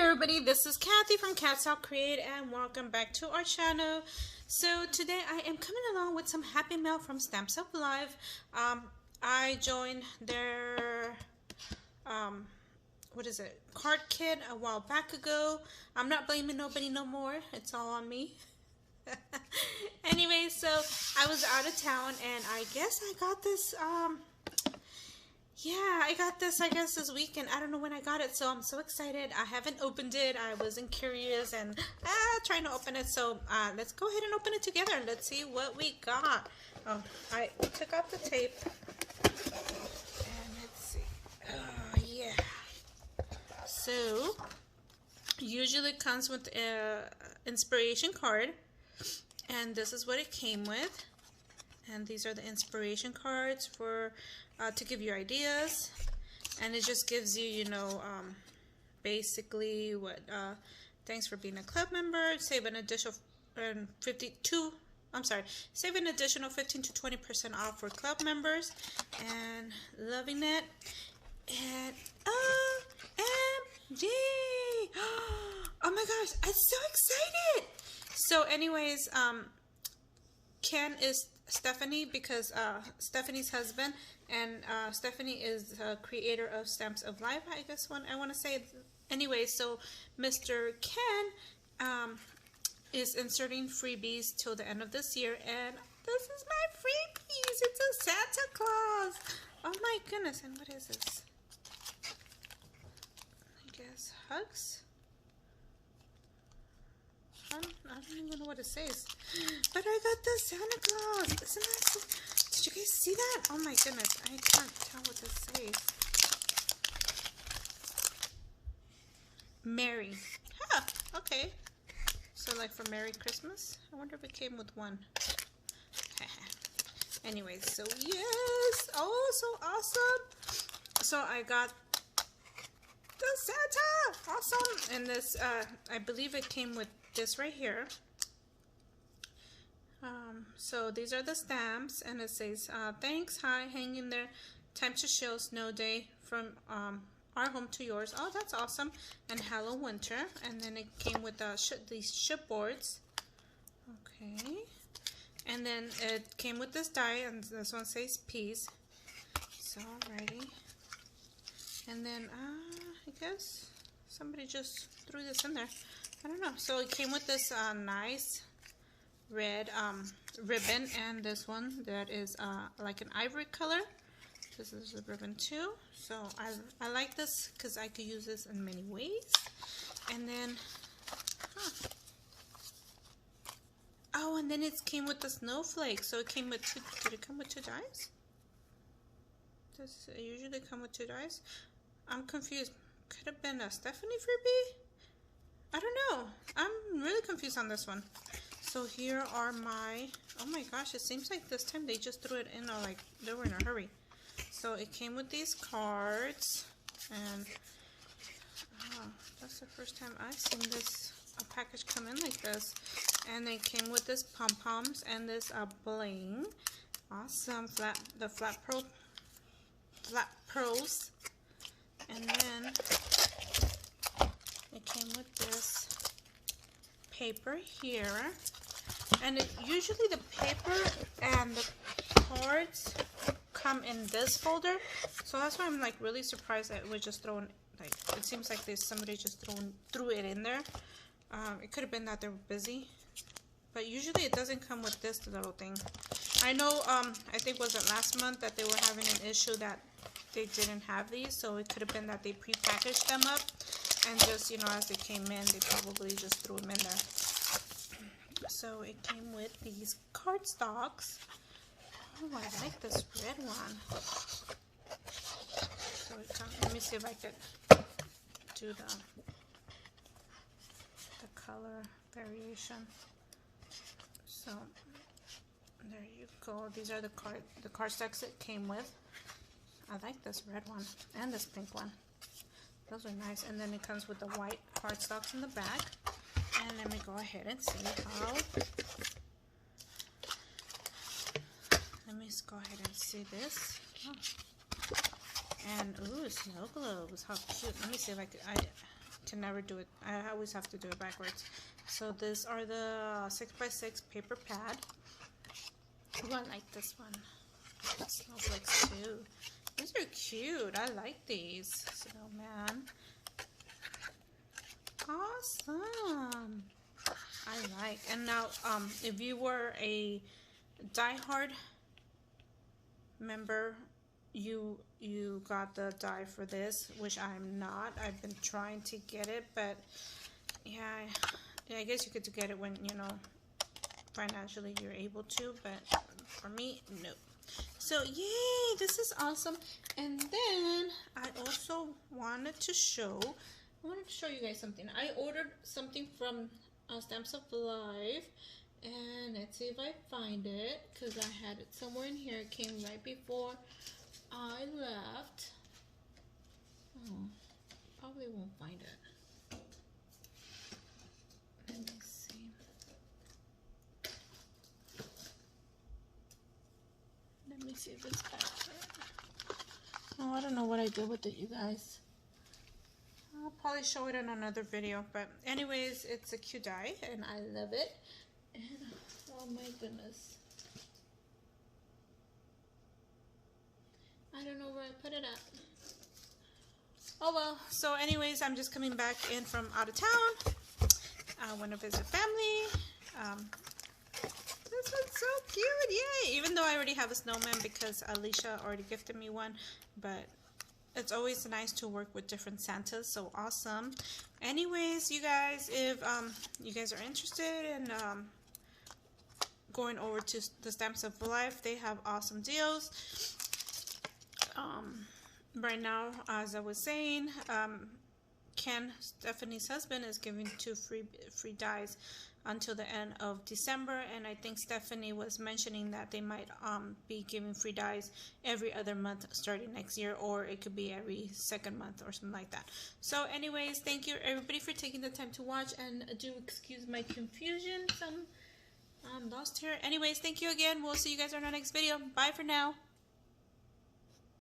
everybody, this is Kathy from katzelcreate and welcome back to our channel. So today I am coming along with some happy mail from Stamps Up Live. I joined their card kit a while back ago. I'm not blaming nobody no more, it's all on me. Anyway, so I was out of town and I guess I got this I got this, I guess, this weekend. I don't know when I got it, so I'm so excited. I haven't opened it. I wasn't curious and trying to open it. So let's go ahead and open it together. Let's see what we got. Oh, I took out the tape. And let's see. Yeah. So, usually it comes with an inspiration card. And this is what it came with. And these are the inspiration cards for to give you ideas, and it just gives you, basically what. Thanks for being a club member. Save an additional save an additional 15 to 20% off for club members, and loving it. And OMG! Oh my gosh, I'm so excited! So, anyways, Ken is Stephanie, because Stephanie's husband, and Stephanie is the creator of Stamps of Life, I guess I want to say. Anyway, so Mr. Ken is inserting freebies till the end of this year, and this is my freebies. It's a Santa Claus. Oh my goodness, and what is this? I guess hugs? I don't even know what it says, but I got the Santa Claus. Isn't that so? Did you guys see that? Oh my goodness, I can't tell what this says. Merry. Huh, okay. So like for Merry Christmas? I wonder if it came with one. Anyways, so yes. Oh, so awesome. So I got the Santa. Awesome. And this, I believe it came with this right here. So these are the stamps, and it says thanks, hi, hang in there, time to show, snow day, from our home to yours. Oh, that's awesome. And hello winter. And then it came with these chipboards. Okay. And then it came with this die, and this one says peace. So alrighty. And then I guess somebody just threw this in there. I don't know. So it came with this nice red ribbon, and this one that is like an ivory color. This is the ribbon too. So I like this because I could use this in many ways. And then, oh, and then it came with the snowflake. So it came with two. Did it come with two dies? Does it usually come with two dies? I'm confused. Could have been a Stephanie freebie? I don't know. I'm really confused on this one. So here are my, oh my gosh, it seems like this time they just threw it in, or like they were in a hurry. So it came with these cards, and that's the first time I've seen this, a package come in like this. And they came with this pom-poms and this bling. Awesome. The flat pearls. And then it came with this paper here, and usually the paper and the cards come in this folder, so that's why I'm like really surprised that it was just thrown. Like, it seems like somebody just threw it in there. It could have been that they were busy, but usually it doesn't come with this little thing. I know I think was it last month that they were having an issue that they didn't have these, so it could have been that they pre-packaged them up, and just, as they came in, they probably just threw them in there. So it came with these cardstocks. Oh, I like this red one. So let me see if I could do the color variation. So there you go. These are the cardstocks it came with. I like this red one and this pink one. Those are nice. And then it comes with the white cardstocks in the back. And let me go ahead and see how. Let me just go ahead and see this. Oh. And ooh, snow globes. How cute. Let me see if I could can never do it. I always have to do it backwards. So these are the 6x6 paper pad. Oh, I like this one. It smells like too. These are cute. I like these. Snowman. Awesome. I like. And now, if you were a diehard member, you got the die for this, which I'm not. I've been trying to get it, but yeah, I guess you get to get it when, you know, financially you're able to, but for me, no. So yay, this is awesome. And then I also wanted to show you guys something. I ordered something from Stamps of Life, and let's see if I find it, because I had it somewhere in here. It came right before I left. Oh, probably won't find it. Let me see. Let me see if it's back here. Oh, I don't know what I did with it, you guys. I'll probably show it in another video, but anyways, it's a cute die and I love it. And oh my goodness, I don't know where I put it at. Oh well. So anyways, I'm just coming back in from out of town. I want to visit family. This one's so cute, yay! Even though I already have a snowman because Alicia already gifted me one, but it's always nice to work with different Santas, so awesome. Anyways, you guys, if you guys are interested in going over to the Stamps of Life, they have awesome deals. Right now, as I was saying, Ken, Stephanie's husband, is giving 2 free dies until the end of December, and I think Stephanie was mentioning that they might be giving free dies every other month starting next year, or it could be every second month or something like that. So anyways, thank you everybody for taking the time to watch, and do excuse my confusion, I'm lost here. Anyways, thank you again. We'll see you guys on our next video. Bye for now.